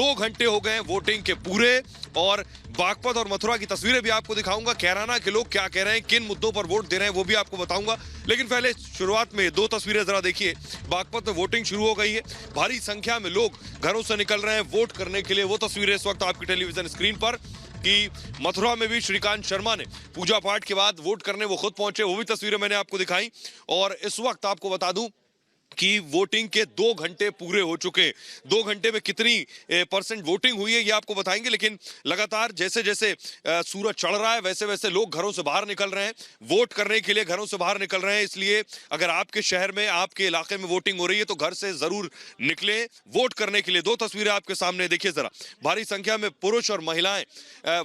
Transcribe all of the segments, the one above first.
2 घंटे हो गए वोटिंग के पूरे और बागपत और मथुरा की तस्वीरें भी आपको दिखाऊंगा। कैराना के लोग क्या कह रहे हैं, किन मुद्दों पर वोट दे रहे हैं वो भी आपको बताऊंगा। लेकिन पहले शुरुआत में 2 तस्वीरें जरा देखिए। बागपत में वोटिंग शुरू हो गई है, भारी संख्या में लोग घरों से निकल रहे हैं वोट करने के लिए। वो तस्वीरें इस वक्त आपकी टेलीविजन स्क्रीन पर कि मथुरा में भी श्रीकांत शर्मा ने पूजा पाठ के बाद वोट करने वो खुद पहुंचे, वो भी तस्वीरें मैंने आपको दिखाई। और इस वक्त आपको बता दूं कि वोटिंग के 2 घंटे पूरे हो चुके। 2 घंटे में कितनी % वोटिंग हुई है ये आपको बताएंगे। लेकिन लगातार जैसे जैसे सूरज चढ़ रहा है वैसे वैसे लोग घरों से बाहर निकल रहे हैं, वोट करने के लिए घरों से बाहर निकल रहे हैं। इसलिए अगर आपके शहर में, आपके इलाके में वोटिंग हो रही है तो घर से जरूर निकले वोट करने के लिए। 2 तस्वीरें आपके सामने देखिए जरा। भारी संख्या में पुरुष और महिलाएं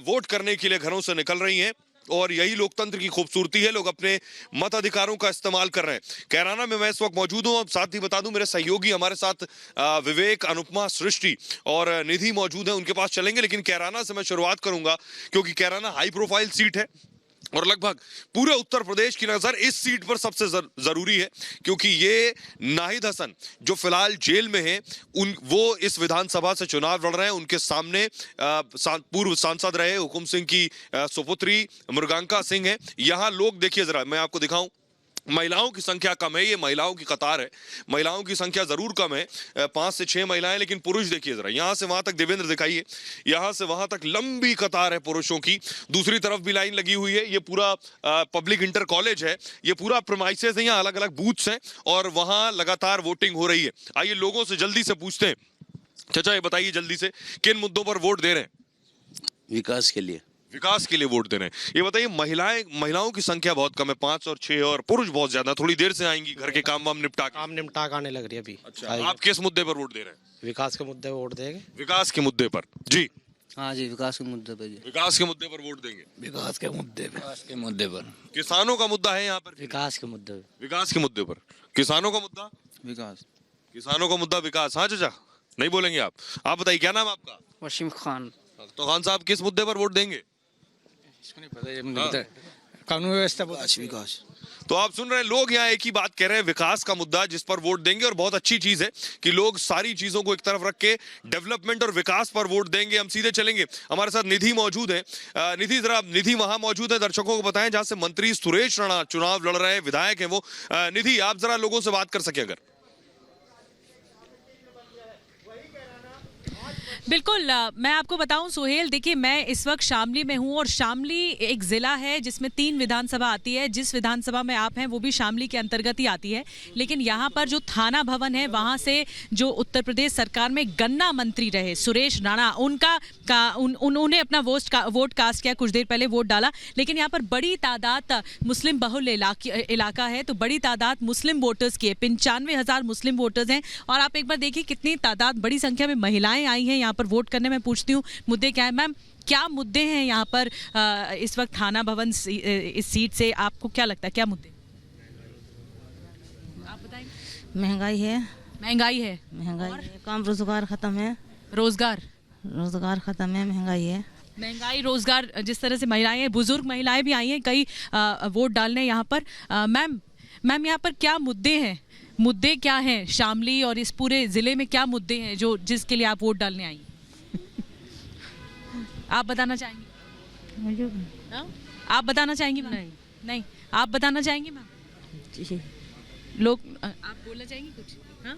वोट करने के लिए घरों से निकल रही हैं और यही लोकतंत्र की खूबसूरती है। लोग अपने मताधिकारों का इस्तेमाल कर रहे हैं। कैराना में मैं इस वक्त मौजूद हूं। अब साथ ही बता दूं मेरे सहयोगी हमारे साथ विवेक, अनुपमा, सृष्टि और निधि मौजूद हैं, उनके पास चलेंगे। लेकिन कैराना से मैं शुरुआत करूंगा क्योंकि कैराना हाई प्रोफाइल सीट है और लगभग पूरे उत्तर प्रदेश की नजर इस सीट पर सबसे जरूरी है क्योंकि ये नाहिद हसन जो फिलहाल जेल में है, वो इस विधानसभा से चुनाव लड़ रहे हैं। उनके सामने पूर्व सांसद रहे हुकुम सिंह की सुपुत्री मृगांका सिंह है। यहाँ लोग देखिए जरा, मैं आपको दिखाऊं, महिलाओं की संख्या कम है, ये महिलाओं की कतार है। महिलाओं की संख्या जरूर कम है, 5 से 6 महिलाएं, लेकिन पुरुष देखिए जरा, यहां से वहां तक देवेंद्र दिखाइए, यहां से वहां तक लंबी कतार है पुरुषों की। दूसरी तरफ भी लाइन लगी हुई है। ये पूरा पब्लिक इंटर कॉलेज है, ये पूरा प्रीमाइसेस है, यहाँ अलग अलग बूथ्स हैं और वहां लगातार वोटिंग हो रही है। आइए लोगों से जल्दी से पूछते हैं। चाचा ये बताइए जल्दी से, किन मुद्दों पर वोट दे रहे हैं? विकास के लिए। विकास के लिए वोट दे रहे हैं। ये बताइए, महिलाओं की संख्या बहुत कम है, 5 और 6, और पुरुष बहुत ज्यादा, थोड़ी देर से आएंगी घर के काम निपटा के आने लग रही है अभी। अच्छा, आप किस मुद्दे पर वोट दे रहे हैं? विकास के मुद्दे पर वोट देंगे। विकास के मुद्दे पर जी। हाँ जी, विकास के मुद्दे पर। विकास के मुद्दे पर वोट देंगे। विकास के मुद्दे पे। विकास के मुद्दे पर। किसानों का मुद्दा है यहाँ पर। विकास के मुद्दे पे। विकास के मुद्दे पर किसानों का मुद्दा। विकास। किसानों का मुद्दा विकास। हाँ चाचा, नहीं बोलेंगे आप बताइए क्या नाम आपका? वसीम खान। तो खान साहब किस मुद्दे पर वोट देंगे? इसको नहीं पता, ये मुझे पता है। कानून व्यवस्था विकास। तो आप सुन रहे हैं, लोग यहाँ एक ही बात कह रहे हैं, विकास का मुद्दा जिस पर वोट देंगे। और बहुत अच्छी चीज है कि लोग सारी चीजों को एक तरफ रख के डेवलपमेंट और विकास पर वोट देंगे। हम सीधे चलेंगे, हमारे साथ निधि मौजूद है। निधि जरा, निधि वहां मौजूद है, दर्शकों को बताएं जहां से मंत्री सुरेश राणा चुनाव लड़ रहे हैं, विधायक है वो। निधि, आप जरा लोगों से बात कर सके अगर। बिल्कुल, मैं आपको बताऊं सोहेल, देखिए मैं इस वक्त शामली में हूं और शामली एक जिला है जिसमें 3 विधानसभा आती है। जिस विधानसभा में आप हैं वो भी शामली के अंतर्गत ही आती है। लेकिन यहाँ पर जो थाना भवन है वहाँ से जो उत्तर प्रदेश सरकार में गन्ना मंत्री रहे सुरेश राणा, उन्होंने अपना वोट कास्ट किया, कुछ देर पहले वोट डाला। लेकिन यहाँ पर बड़ी तादाद मुस्लिम बहुल इलाका है, तो बड़ी तादाद मुस्लिम वोटर्स की है, 95,000 मुस्लिम वोटर्स हैं। और आप एक बार देखिए कितनी तादाद, बड़ी संख्या में महिलाएं आई हैं यहाँ पर वोट करने। मैं पूछती हूँ मुद्दे क्या है। मैम, क्या मुद्दे हैं यहाँ पर इस वक्त थाना भवन इस सीट से? आपको क्या लगता है क्या मुद्दे? आप बताएंगे। महंगाई है। महंगाई है। महंगाई है, काम रोजगार खत्म है। रोजगार खत्म है, महंगाई है। महंगाई, रोजगार, जिस तरह से महिलाएं हैं, बुजुर्ग महिलाएं भी आई हैं कई वोट डालने यहाँ पर। मैम यहाँ पर क्या मुद्दे हैं? मुद्दे क्या हैं शामली और इस पूरे जिले में? क्या मुद्दे हैं जिसके लिए आप वोट डालने आई? आप बताना चाहेंगी? आप बताना चाहेंगी? नहीं, आप बताना चाहेंगी मैम? लोग, आप बोलना चाहेंगी कुछ? हाँ?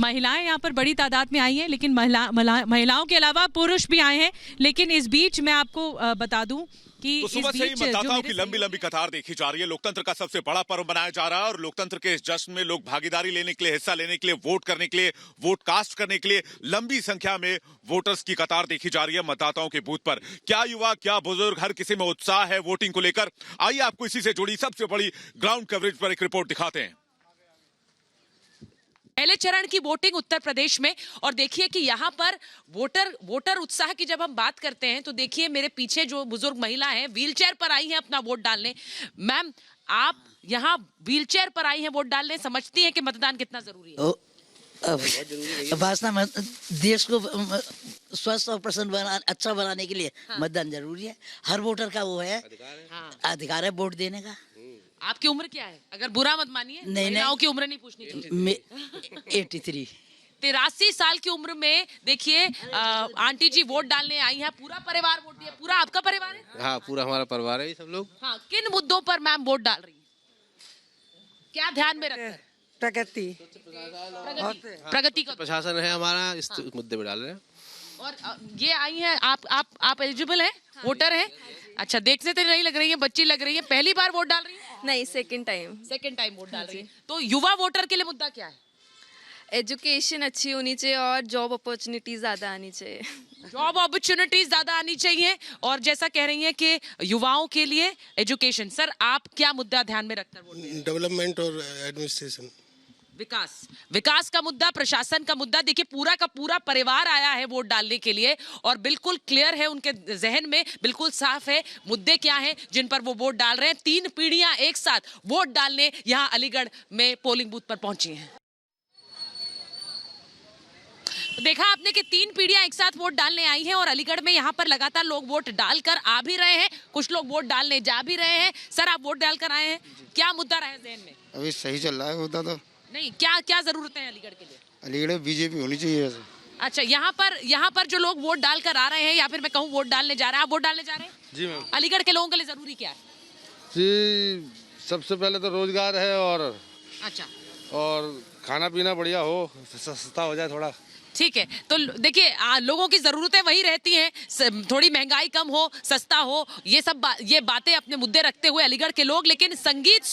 महिलाएं यहाँ पर बड़ी तादाद में आई हैं, लेकिन महिलाओं के अलावा पुरुष भी आए हैं। लेकिन इस बीच मैं आपको बता दूं कि तो सुबह से ही मतदाताओं की लंबी लंबी कतार देखी जा रही है। लोकतंत्र का सबसे बड़ा पर्व मनाया जा रहा है और लोकतंत्र के इस जश्न में लोग भागीदारी लेने के लिए, हिस्सा लेने के लिए, वोट करने के लिए, वोट कास्ट करने के लिए लंबी संख्या में वोटर्स की कतार देखी जा रही है मतदाताओं के बूथ पर। क्या युवा, क्या बुजुर्ग, हर किसी में उत्साह है वोटिंग को लेकर। आइए आपको इसी से जुड़ी सबसे बड़ी ग्राउंड कवरेज पर एक रिपोर्ट दिखाते हैं। पहले चरण की वोटिंग उत्तर प्रदेश में, और देखिए कि यहाँ पर वोटर उत्साह की जब हम बात करते हैं तो देखिए मेरे पीछे जो बुजुर्ग महिला हैं व्हीलचेयर पर आई हैं अपना वोट डालने। मैम, आप यहाँ व्हीलचेयर पर आई हैं वोट डालने, समझती हैं कि मतदान कितना जरूरी है? देश को स्वस्थ और प्रसन्न अच्छा बनाने के लिए मतदान जरूरी है। हर वोटर का वो है अधिकार है वोट देने का। आपकी उम्र क्या है? अगर बुरा मत मानिए, महिलाओं की उम्र नहीं पूछनी चाहिए। 83 83 साल की उम्र में देखिए आंटी जी वोट डालने आई हैं, पूरा परिवार वोट दिया, पूरा आपका परिवार है? हाँ, पूरा हमारा परिवार है ये सब लोग। हाँ, किन मुद्दों पर मैम वोट डाल रही हैं? क्या ध्यान में रखकर? प्रगति प्रगति का। प्रशासन है हमारा, इस मुद्दे पे डाल रहे हैं। और ये आई हैं, आप एलिजिबल हैं, वोटर हैं? अच्छा, देखने तो नहीं लग रही है, बच्ची लग रही है, पहली बार वोट डाल रही है? नहीं, सेकंड टाइम वोट डाल रही है। तो युवा वोटर के लिए मुद्दा क्या है? एजुकेशन अच्छी होनी चाहिए और जॉब अपॉर्चुनिटी ज्यादा आनी चाहिए। जॉब अपॉर्चुनिटीज ज्यादा आनी चाहिए और जैसा कह रही हैं कि युवाओं के लिए एजुकेशन। सर, आप क्या मुद्दा ध्यान में रखकर वोट दें? डेवलपमेंट और एडमिनिस्ट्रेशन, विकास का मुद्दा, प्रशासन का मुद्दा। देखिए, पूरा का पूरा परिवार आया है वोट डालने के लिए और बिल्कुल क्लियर है, उनके जहन में बिल्कुल साफ है मुद्दे क्या हैं जिन पर वो वोट डाल रहे हैं। 3 पीढ़ियां एक साथ वोट डालने यहां अलीगढ़ में पोलिंग बूथ पर पहुंची हैं। देखा आपने कि 3 पीढ़ियां एक साथ वोट डालने आई हैं और अलीगढ़ में यहाँ पर लगातार लोग वोट डालकर आ भी रहे हैं, कुछ लोग वोट डालने जा भी रहे हैं। सर, आप वोट डालकर आए हैं, क्या मुद्दा रहे जहन में? अभी सही चल रहा है मुद्दा तो नहीं, क्या जरूरत है अलीगढ़ के लिए? अलीगढ़ बीजेपी होनी चाहिए वैसे। अच्छा, यहाँ पर जो लोग वोट डालकर आ रहे हैं या फिर मैं कहूँ वोट डालने जा रहे हैं, आप वोट डालने जा रहे हैं? जी मैम। अलीगढ़ के लोगों के लिए जरूरी क्या है? जी, सबसे पहले तो रोजगार है अच्छा, और खाना पीना बढ़िया हो, सस्ता हो जाए थोड़ा। ठीक है। तो देखिए, लोगों की जरूरतें वही रहती हैं, थोड़ी महंगाई कम हो, सस्ता हो, ये बातें अपने मुद्दे रखते हुए अलीगढ़ के लोग। लेकिन संगीत